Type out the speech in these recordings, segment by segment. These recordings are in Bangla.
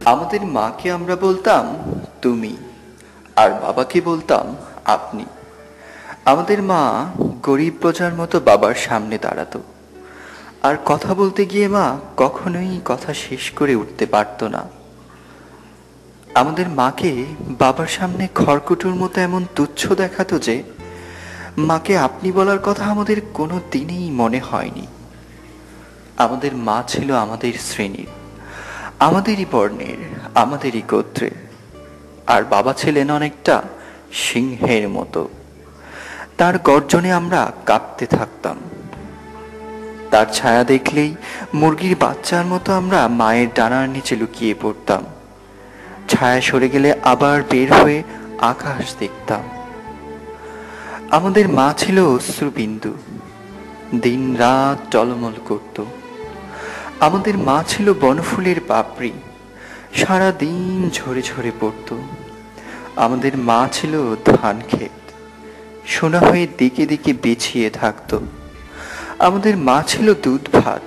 আমাদের মাকে আমরা বলতাম তুমি, আর বাবাকে বলতাম আপনি। আমাদের মা গরিব প্রজার মতো বাবার সামনে দাঁড়াতো, আর কথা বলতে গিয়ে মা কখনোই কথা শেষ করে উঠতে পারত না। আমাদের মাকে বাবার সামনে খড়কুটোর মতো এমন তুচ্ছ দেখাতো যে মাকে আপনি বলার কথা আমাদের কোনো দিনেই মনে হয়নি। আমাদের মা ছিল আমাদের শ্রেণীর, আমাদেরই বর্ণের, আমাদেরই গোত্রের। আর বাবা ছিলেন অনেকটা সিংহের মতো। তার গর্জনে আমরা কাঁপতে থাকতাম। তার ছায়া দেখলেই মুরগির বাচ্চার মতো আমরা মায়ের ডানার নিচে লুকিয়ে পড়তাম। ছায়া সরে গেলে আবার বের হয়ে আকাশ দেখতাম। আমাদের মা ছিল অশ্রুবিন্দু, দিন রাত টলমল করত। আমাদের মা ছিল বনফুলের পাপড়ি, সারা দিন ঝরে ঝরে পড়ত। আমাদের মা ছিল ধান ক্ষেত, সোনা হয়ে দিকে দিকে বিছিয়ে থাকত। আমাদের মা ছিল দুধ ভাত,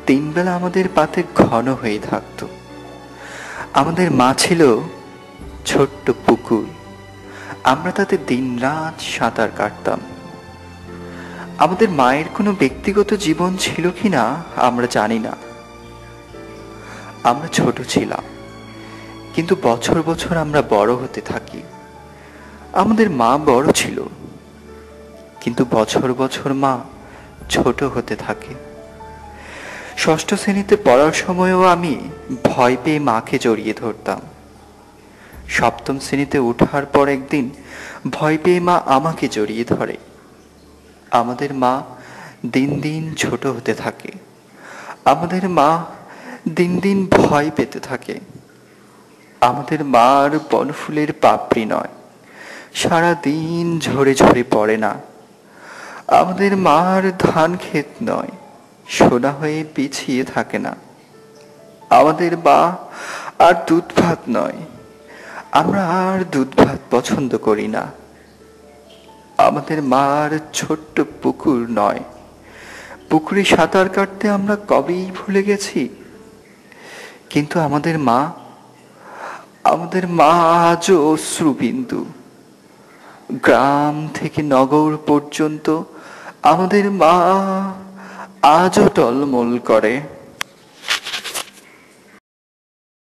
তিনবেলা আমাদের পাতে ঘন হয়ে থাকত। আমাদের মা ছিল ছোট্ট পুকুর, আমরা তাতে দিন রাত সাঁতার কাটতাম। আমাদের মায়ের কোনো ব্যক্তিগত জীবন ছিল কিনা আমরা জানি না। আমরা ছোট ছিলাম, কিন্তু বছর বছর আমরা বড় হতে থাকি। আমাদের মা বড় ছিল, কিন্তু বছর বছর মা ছোট হতে থাকে। ষষ্ঠ শ্রেণীতে পড়ার সময়ও আমি ভয় পেয়ে মাকে জড়িয়ে ধরতাম। সপ্তম শ্রেণীতে ওঠার পর একদিন ভয় পেয়ে মা আমাকে জড়িয়ে ধরে। আমাদের মা দিন দিন ছোট হতে থাকে। আমাদের মা দিন দিন ভয় পেতে থাকে। আমাদের মা আর বনফুলের পাপড়ি নয়, সারা দিন ঝরে ঝরে পড়ে না। আমাদের মা আর ধান ক্ষেত নয়, সোনা হয়ে পিছিয়ে থাকে না। আমাদের মা আর দুধ ভাত নয়, আমরা আর দুধ ভাত পছন্দ করি না। আমাদের মা আর ছোট্ট পুকুর নয়, পুকুরে সাঁতার কাটতে আমরা কবেই ভুলে গেছি। কিন্তু আমাদের মা আজও অশ্রুবিন্দু। গ্রাম থেকে নগর পর্যন্ত আমাদের মা আজও টলমল করে।